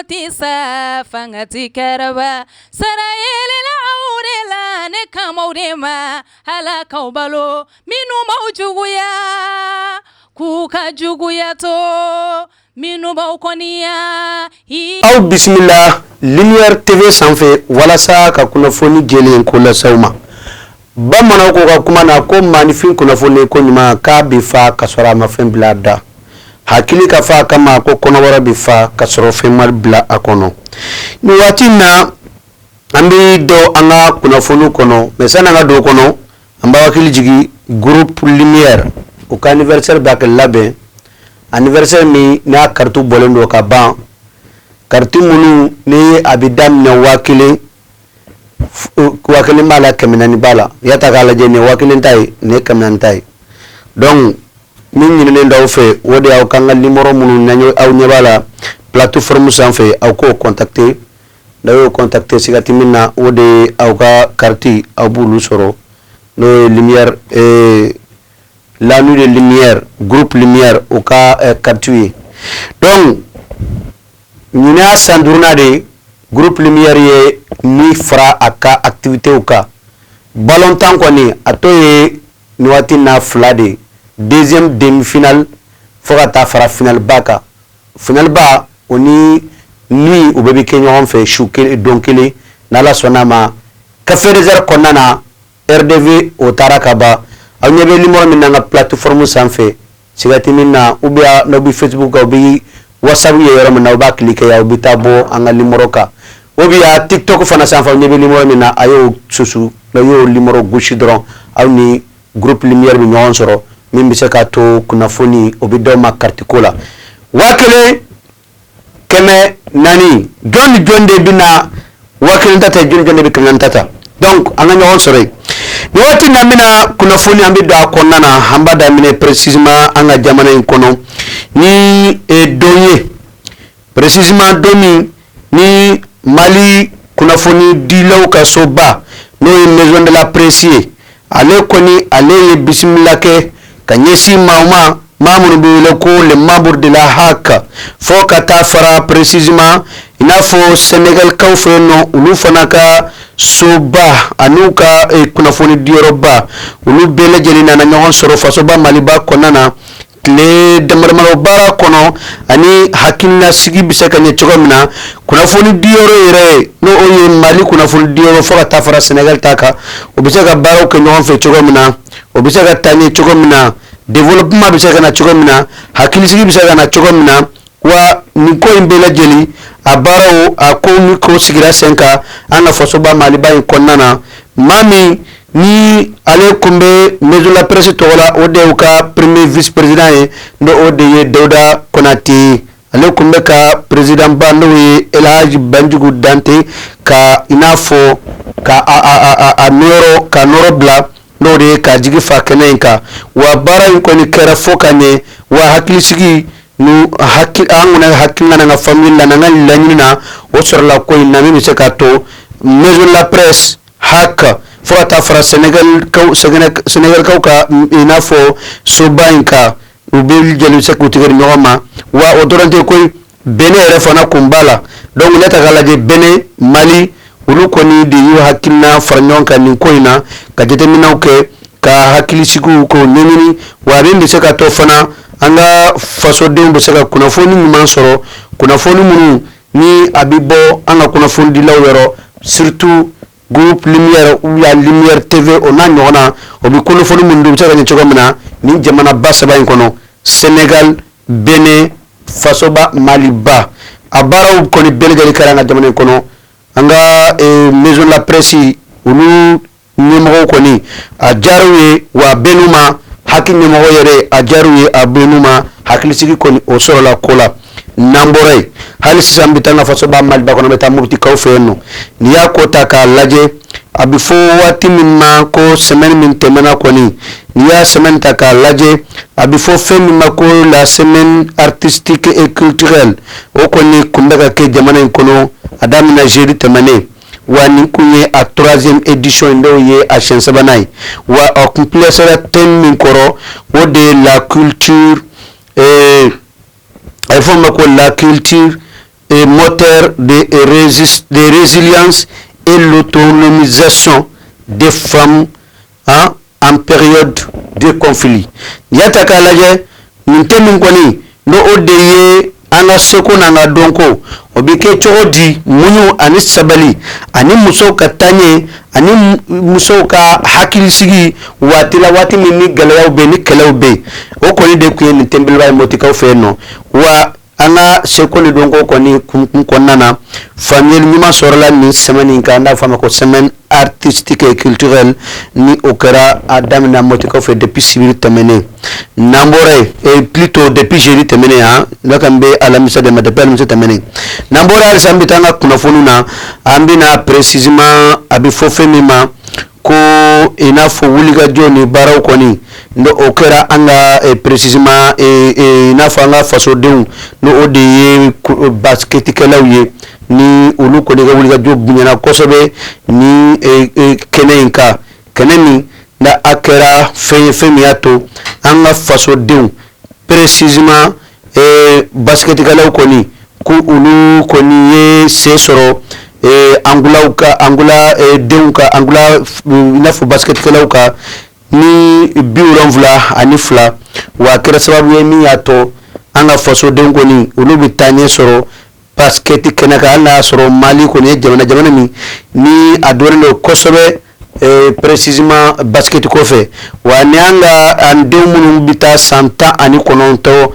mutisa fangati karaba sarayele la aurela ne kamaurema halaka balo minu maujuguya kuka juguya to minu baukoniya aw bismillah Lumière TV sanfɛ walasa ka kunnafoni jɛlen ko lasaw ma bamanan ko ka kuma na ko maanifin kunnafoni ko ɲuman k'a bɛ fa ka sɔrɔ a ma fɛn bila a da hakili ka fa kama ko kɔnɔbara bɛ fa ka sɔrɔ fɛn ma bila a kɔnɔ nin waati na an bɛ dɔ an ka kunnafoni kɔnɔ mais sani an ka don o kɔnɔ an b'a hakili jigin groupe Lumière u ka anniversaire bɛ ka labɛn anniversaire min n'a carte bɔlen don ka ban carte minnu ni a bɛ daminɛ 1000 b'a la 400 b'a la i y'a ta k'a lajɛ nin ye 1000 ta ye nin ye 400 ta ye donc min ɲininen d'aw fɛ o de y'aw kan ka numéro minnu aw ɲɛ b'a la plateforme sanfɛ aw k'o contacter n'aw y'o contacter sigati min na o de ye aw ka carte aw b'olu sɔrɔ n'o ye Lumière la nuit de Lumière groupe Lumière o ka carte ye donc ɲina san duruna de groupe Lumière ye ni fara a ka activité u ka ballon tan kɔni a to ye ni waati na fila de deuxième demi-finale fo ka taa fara finale ba kan finale ba o ni u bɛɛ bɛ kɛ ɲɔgɔn fɛ su kelen don kelen n'Ala sɔnna ma café désert kɔnɔna na RDV o taara ka ban aw ɲɛ bɛ numéro min na n ka plateforme sanfɛ sigati min na ou bien n'aw bɛ Facebook kan u bɛ WhatsApp ye yɔrɔ min na u b'a cliquer aw bɛ taa bɔ an ka numéro kan ou bien TikTok fana sanfɛ aw ɲɛ bɛ numéro min na a y'o susu n'aw y'o numéro gosi dɔrɔn aw ni groupe Lumière bɛ ɲɔgɔn sɔrɔ min bɛ se k'a to kunnafoni o bɛ d'aw ma carte ko la 1000 400 jɔn ni jɔn de bɛ na 1000 ta ta jɔn de bɛ 400 ta ta donc an ka ɲɔgɔn sɔrɔ yen nin waati na bɛna kunnafoni an bɛ don a kɔnɔna na an b'a daminɛ précisément an ka jamana in kɔnɔ ni don ye précisément don min ni Mali kunnafoni dilaw ka soba n'o ye maison de la presse ye ale kɔni ale ye bisimila kɛ ka ɲɛsin maa minnu bɛ wele ko les membres de la HAC fo ka taa fara précisément i n'a fɔ Sénégal kaw fɛ yen nɔ olu fana ka soba an'u ka kunnafoni diyɔrɔba olu bɛɛ lajɛlen nana ɲɔgɔn sɔrɔ fasoba Maliba kɔnɔna na tile damadamaw baara kɔnɔ ani hakilina sigi bɛ se ka ɲɛ cogo min na kunnafoni diyɔrɔ yɛrɛ n'o ye Mali kunnafoni diyɔrɔ fo ka taa fara Sénégal ta kan o bɛ se ka baaraw kɛ ɲɔgɔn fɛ cogo min na o bɛ se ka taa ɲɛ cogo min na développement bɛ se ka na cogo min na hakilisigi bɛ se ka na cogo min na wa nin ko in bɛɛ lajɛlen a baaraw a ko ni ko sigira sen kan an ka fasoba Maliba in kɔnɔna na maa min ni ale kun bɛ maison de la presse tɔgɔ la o de y'u ka premier vice président ye n'o o de ye Dawuda Konate ale kun bɛ ka président ba n'o ye Elhaji Banjugu Dante ka i n'a fɔ ka nɔrɔ bila n'o de ye ka jigi fa kɛnɛ in kan wa baara in kɔni kɛra fo ka ɲɛ wa hakilisigi an kɔni hakilina n'an ka famille la n'an ka laɲini na o sɔrɔla ko in na min bɛ se ka to maison de la presse HAC fo ka taa fara Sénégalkaw ka i n'a fɔ soba in kan u bɛ jɛlen se k'u tigɛ di ɲɔgɔn ma wa o dɔrɔn tɛ koyi Benin yɛrɛ fana kun b'a la donc ne ta k'a lajɛ Benin Mali olu kɔni de y'u hakilina fara ɲɔgɔn kan nin ko in na ka jateminɛw kɛ ka hakilisigiw k'o ɲɛɲini wa min bɛ se ka to fana an ka fasodenw bɛ se ka kunnafoni ɲuman sɔrɔ kunnafoni minnu ni a bɛ bɔ an ka kunnafoni dilaw yɔrɔ surtout groupe Lumière ou bien Lumière TV o n'a ɲɔgɔnna o bɛ kunnafoni minnu bɛ se ka ɲɛ cogo min na ni jamanaba saba in kɔnɔ Sénégal Benin fasoba Maliba a baaraw kɔni bɛɛ lajɛlen kɛra an ka jamana in kɔnɔ an ka maison de la presse olu ɲɛmɔgɔw kɔni a diyar'u ye wa a bɛnn'u ma hakili ɲɛmɔgɔ yɛrɛ a diyar'u ye a bɛnn'u ma hakilisigi kɔni o sɔrɔla ko la n'an bɔra yen hali sisan n bɛ taa n ka fasoba Maliba kɔnɔ n bɛ taa Moptikaw fɛ yen nɔ n'i y'a ko ta k'a lajɛ a bɛ fɔ waati min ma ko semaine min tɛmɛna kɔni n'i y'a semaine ta k'a lajɛ a bɛ fɔ fɛn min ma ko la semaine artistique et culturelle o kɔni kun bɛ ka kɛ jamana in kɔnɔ a daminɛ jeudi tɛmɛnen wa nin kun ye a 3e édition in n'o ye a siɲɛ 3nan ye wa a kun pilɛsera thème min kɔrɔ o de ye la culture a bɛ fɔ o ma ko la culture et moteur de résilience et l'autonomisation des femmes en période de conflit. Yata kalaje ntemin koni no odeye ana seko na donko obike chodi munyu ani sabali ani muso katanye ani muso ka hakili sigi watila wati minni galayaw be ni kelaw be o koni de kuyen ntembelwa motika fe no wa ana sekoli donko koni konnana famille nyuma sorla ni semaine kanda fama ko semaine artistique et culturelle ni okera adam na motika fe depuis civil temene nambore et plutôt depuis jeudi temene lakambe alamisa de madapel mse temene nambore al sambitanga kuna fonuna ambina précisément abi fofemima ko inafo wuliga joni baraw koni no okera anga précisément inafo anga faso deun no ode basket kelawye ni ulu ko de wuliga job bunyana kosobe ni kenenka keneni na akera femiato anga faso deun précisément basket kelaw koni ku ulu koni ye sesoro angula deunka angula nafu basket kelauka ni biuron vla anifla wa kera sababu yemi yato anga faso deunko ni ulubi tanye soro basket kenaka ala soro mali ko ni jamana ni adore no kosobe précisément basket ko fe wa ni anga andeumu bita santa ani kononto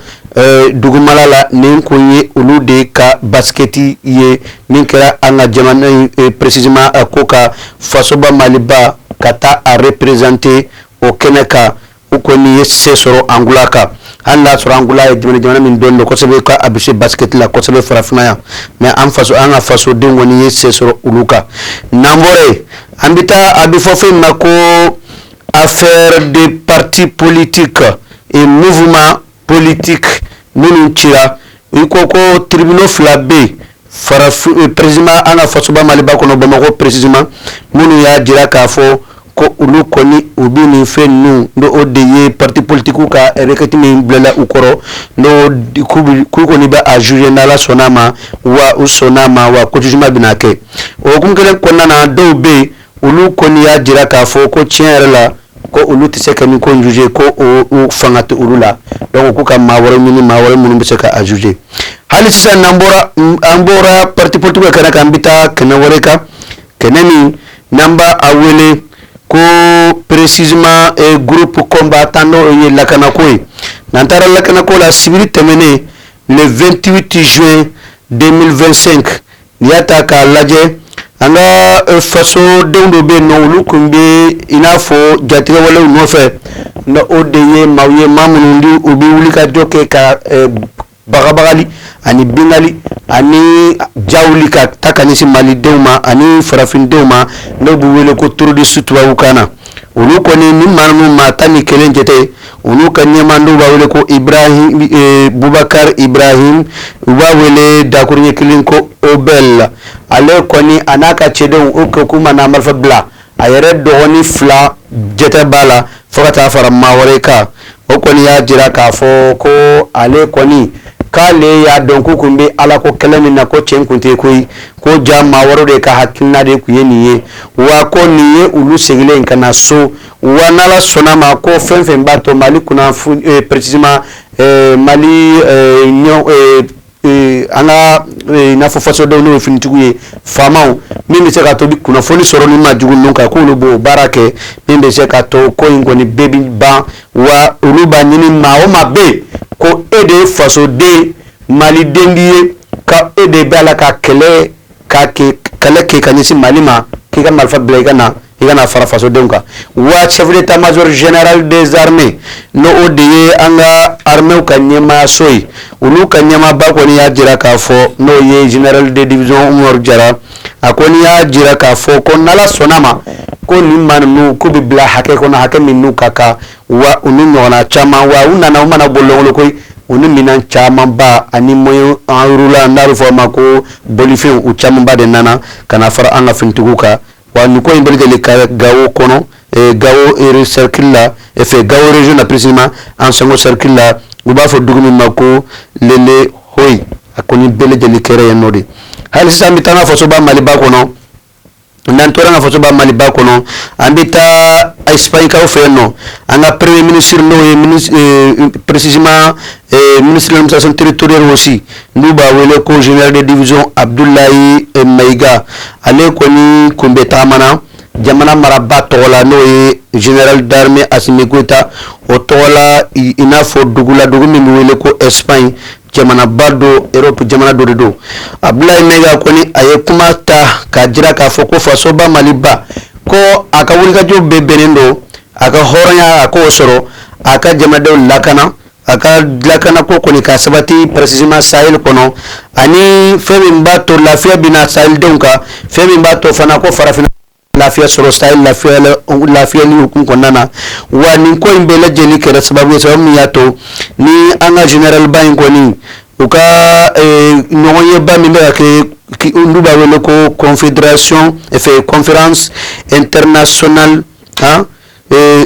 dugumala la nin kunye ulu de ka basketi ye min kera anga jamana précisément koka fasoba maliba kata a représenter au Keneka ukoni yesse soro angulaka alla soro angula jamana min dondo ko sebe ka abise basket la ko sebe farafna ya mais en faso anga faso de ngoni yesse soro uluka nambore ambita abi fofé mako affaire des partis politiques et mouvements politique munu chira ikoko tribunal flabe fara président ana fasoba maliba kono bamako précisément munu ya jira ka fo ko ulu koni ubini fenu ndo odeye parti politique ka rekati ni blela ukoro ndo ku koni ba a juger na la sonama wa usonama wa kotujuma binake o kumkele konna na do be ulu koni ya jira ka fo ko tienrela ko ulu tiseka ni ko juger ko o fangate ulula donc ko kam mawara munu biseka a juger hali sa nambora parti politique kana kambita kana wareka kenani namba awele ko précisément groupe combattant no lakana koy nantara lakana ko la civil terminé le 28 juin 2025 niata ka laje anga faso dewdo be no lukumbe inafo jatira wala no fe na odeye mawye mamundi ubi wulika joke ka bagabagali ani bingali ani jawlika takanisi mali dewma ani farafin dewma no bu wele ko turu de sutwa ukana ulu ko ni manu matani kelenjete ulu kanyema ndo ba wele ko Ibrahim Boubacar Ibrahim ba wele dakurnye kilinko obel ale ko ni anaka chedon o kuma na marfa bla ayere doni fla jete bala fakata fara mawareka o ko ni ya jira ka fo ko ale ko ni kale ya donku kumbe ala ko kelemi na ko chen kunte ko jama waro de ka hakina de ku yeniye wa ko niye ulu segile nkana so wa nala sona ma ko fenfen bato mali kuna précisément mali anga na fo faso do no finituye famao mimi se ka to kuna foni soro ni majugu nunka ko lubo barake mimi se ka to ko ngoni baby ba wa uruba nyini maoma be ko ede faso de mali dendiye ka ede bala ka kele ke kanisi malima ki ka malfa blegana igana fara faso denka wa chef d'état-major général des armées no odeye anga armée ka nyema soy ulu ka nyema ba ko ni ya jira ka fo no ye général de division Umar Jara akoni ya jira ka fo ko nala sonama ko ni manu ko bi bla hake ko na hake minu kaka wa unu nyona chama wa unana umana bolongolo koy unu minan chama ba ani moyo anrula ndaru fo mako bolife u chama ba de nana kana fara anga fintuguka wa nuko imbele le gawo kono gawo circle la e fait gawo région na précisément en second circle la u ba fo dugumi mako lele hoy akoni bele jeli kere yenodi hal sisa mitanga fosoba maliba kono nantora nga fosoba maliba kono ambita Espagne ka ofeno anga premier ministre no précisément ministre de l'administration territoriale aussi nuba wele ko général de division Abdoulaye Maïga ale koni kumbeta mana jamana maraba tola no général d'armée Assimi Goïta o tola ina fo dugula dugumi wele ko Espagne jamana bado Europe jamana do Abdoulaye Maïga koni aye kuma ta ka jira ka fo ko fasoba maliba ko aka wulika jo bebenendo aka horonya ako soro aka jamade lakana ko koni ka sabati précisément Sahel kono ani femi mbato lafia bina Sahel donka femi mbato fana ko farafina lafia soro Sahel lafia ni hukum konana wa ni ko imbele jeli kera sababu sababu yato ni anga general bain koni uka noye ba minda ke nduba wele ko confédération conférence internationale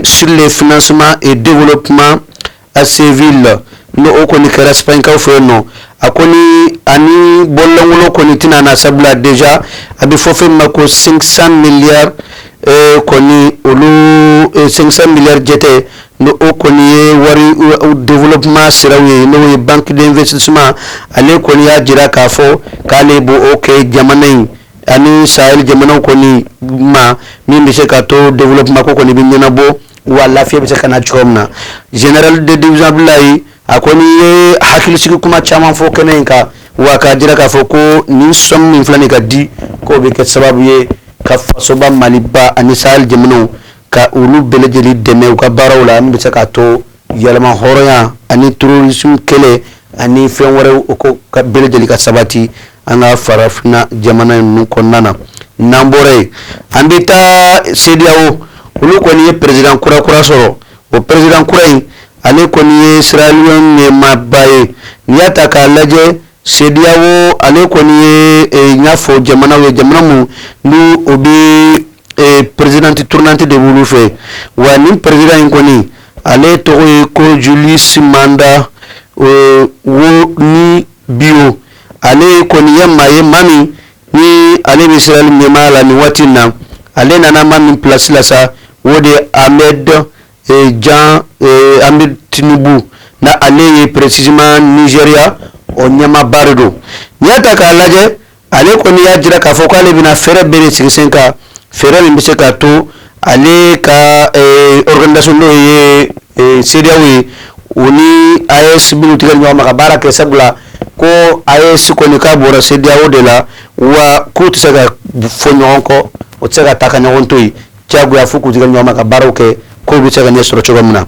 sur le financement et développement à civil no okoni kera Espagne ka ofeno akoni ani bolongo koni tina na sabla déjà abi fofe mako 500 milliards koni olu 500 milliards jete no okoni wari développement sirawi no banque d'investissement ale koni ya jira kafo kale bo okay jamanai ani Sahel jamana koni ma mimi se ka to développement ko koni binyana bo wala fi be se kana chomna général de division Abdoulaye akoni hakili sigi kuma chama fo kenenka waka jira ka fo ko ni som min flani ka di ko be ke sababu ye ka fasoba maliba ani Sahel jamana ka ulu bele jeli deme ka barawla mimi se ka to yalama horoya ani terrorisme kele ani fen wore ko ka bele jeli ka sabati anga farafina jamana nun konnana nambore ambita CEDEAO ulu koni président kura soro o président kurai ale koni Israelian ne mabaye nyata ka laje CEDEAO ale koni nyafo jamana mu nu obi président tournante de Wulufe wani président koni ale to ko Julius Manda wo ni bio ale koni yamma ye mami ni ale Israel nyamala ni watina ale nana mami place la sa wode Ahmed Ahmed Tinubu na ale précisément Nigeria o nyama bardo nyata ka laje ale koni ya jira ka foko ale bina fere bere sigisenka fere mbise ka to ale ka organisation no ye CEDEAO uni AES binu tigal nyama ka baraka sabula ko AES koni ka bora CEDEAO de la wa ko tsaka fonyo ko o tsaka takanya wontoi tiago ya fuku tigal nyama ka baroke ko bi tsaka ne soro chogomna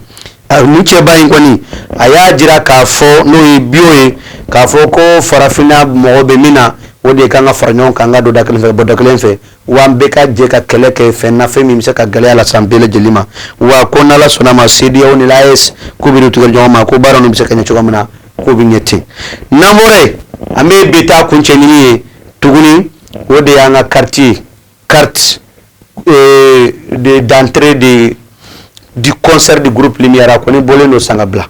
ni cheba ingoni aya jira ka fo no bioe ka fo ko farafina mo be mina wode kanga farnyon kanga do daklen fe bodaklen fe wambe ka je ka keleke fe na fe mi ka gale ala sambele jelima wa ko na la sona ma CEDEAO ni laes ko bi tugal nyoma ko baro no bi ka nyacho gamna ko bi nyeti namore ame beta kunche ni tuguni wode yanga carte d'entrée du concert du groupe Lumière ko ni bolé no sangabla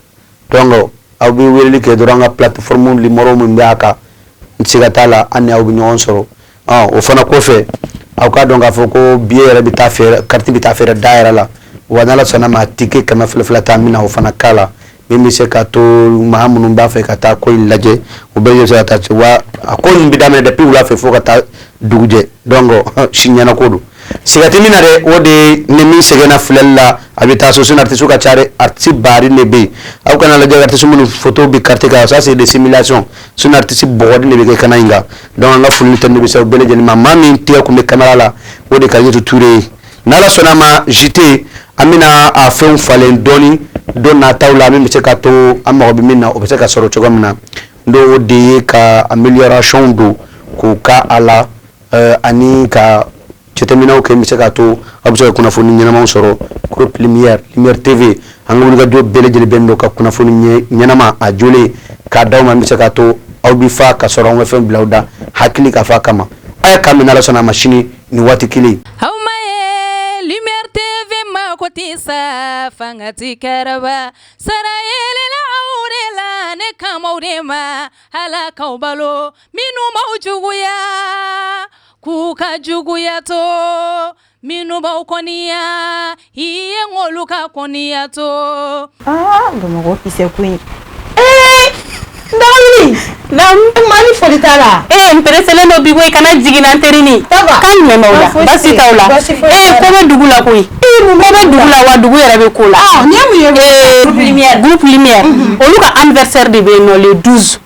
donc awbi weli ke doranga plateforme limoro mu mbaka ntsigatala anne awbi nyon soro o fana ko fe aw ka donga foko biere bita fere carte bita fere daira la wana la sona ma ticket kama flata mina o fana kala mimi se ka to mahamunu mba fe kata ko ilaje o beje sa ta wa akon bidame de piwla fe foko ta duguje dongo shinyana kodu sigati mina de wode nemi segena flella abita so sun artisu ka chare artisi bari nebe aw kana la jaga artisu mun photo bi carte ka ça c'est des simulations sun artisi bodi nebe kana inga donc nga fulni tan nebe sa bele jeni mami tiya ko me camera la wode ka yetu touré nala sonama jité amina a fon falen doni don na tawla mi se ka to amma bi minna o se ka soro chogomna ndo de ka amélioration do ko ka ala ani ka chetemina ko mi se ka to abso kuna foni nyana ma soro ko Lumière TV hangu ga do bele jeli bendo ka kuna foni nyana ma a jole ka dawma mi se ka to awbi fa ka soro ngwe fen blawda hakili ka fa kama aya kamina la sona machine ni wati kili Lumière TV ma ko kutisa fangati karaba sarayele la aurela ne kamaurema halakau balo minu maujuguya kuka juguya to minu baukoniya iye ngoluka koniya to Gomogo kise queen Ndawli nam mani folitala mperesele no bigo kana jigina terini kan me mawla basi tawla ko be dugula koy ko be dugula wa dugu yere be kola groupe lumière oluka anniversaire de beno le 12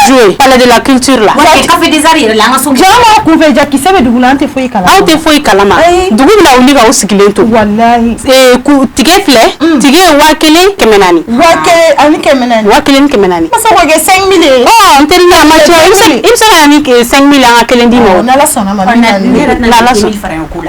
juillet palais de la culture là café des arires la ngaso jama ku fe jakki sebe dugula ante foyi kala awte foyi kalama dugu la uli ga usigilento wallahi ku tige fle tige wakele kemenani wakele kemenani masa ko ge 5000 anteri na ma cho imsa ni 5000 anga kelen dimo na la sona ma na la sona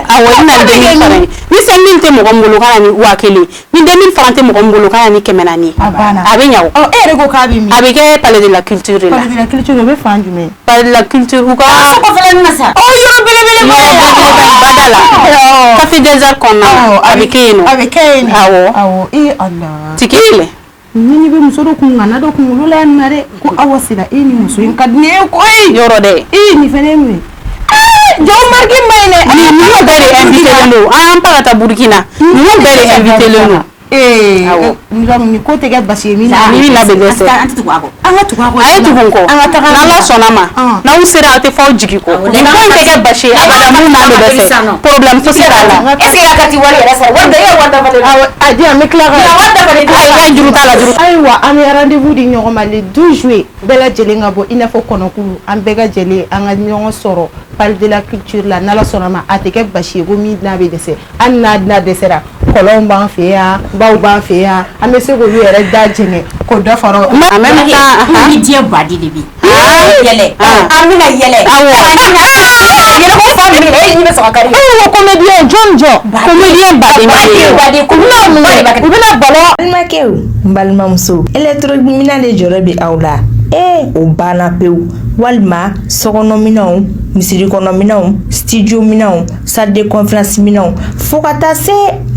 awo ina 2000 francs ni 5000 te mo gombolo kana ni wakele ni 2000 francs te mo gombolo kana ni kemenani abana abenyawo erego kabi mi abike palais de la culture là palais de la culture be fanjume palais de la culture ko ko fele nasa yo bele badala café des arts konna abike awo Allah tikile nini be musoro kungana do kungulula nare ko awasira ini muso in kadne ko yoro de ni fene mi jo marki mayne ni bere invité le no an parata Burkina ni bere invité le no ni ko tege basi mi ni la begese anga tugo ay tugonko na la sonama na usira ate fo jigiko ni ko tege basi abada mu na begese problème social la est-ce que akati wala ya sa wanda vale adi ameklara wanda vale ay juruta la juru aywa am rendez-vous di ñogoma le 12 juillet bela jeli ngabo ina fo konokulu am bega jeli anga ñogo soro palais de la culture la na la sonama ateke basi go mi na be dese an na desera kolon ban feya baw ban feya amese go yere da jenge ko da faro en même temps ni die badi de bi yele amina yele yele ko fa mi ni be so akari comédien John comédien badi ko na ubina balo almakew mbalmamso electromina le jorobi awla o bana pew walma sokono minaw misiri kono minaw studio minaw salle de conférence minaw fokata se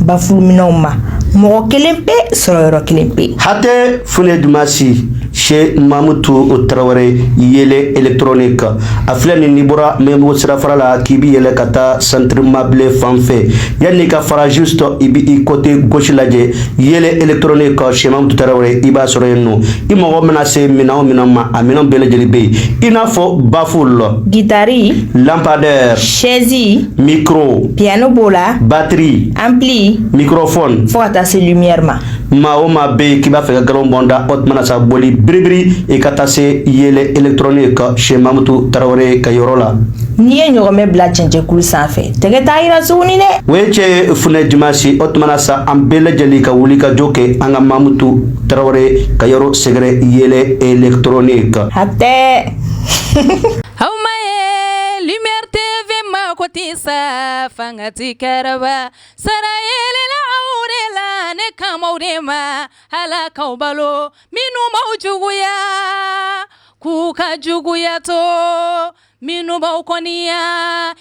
baful minaw ma mo kelen pe soro kelen pe hate fune dumasi chez Mamutu Traoré yele électronique afla ni nibura memo sira farala kibi yele kata centre mable fanfe yani ka fara juste ibi côté gauche laje yele électronique chez Mamutu Traoré iba soro yenno imo menacé minama amina bele jelibe inafo baful guitare lampadaire chaise micro piano bola batterie ampli microphone fota se lumière ma o ma be kiba fe galon bonda otmana sa boli bribri e katase yele électronique chez Mamutu Traoré kayorola ni ye ñogome bla cence kul sanfɛ tɛgɛ ta yira suguni dɛ weche fune dimasi otmana sa ambele jeli ka wuli ka joke anga Mamutu Traoré kayoro segre yele électronique hatɛ haumaye lumière tv makotisa fangati karaba sarayele la aurela ne kamaurema halakau balo minu maujuguya kuka juguya to minu baukoniya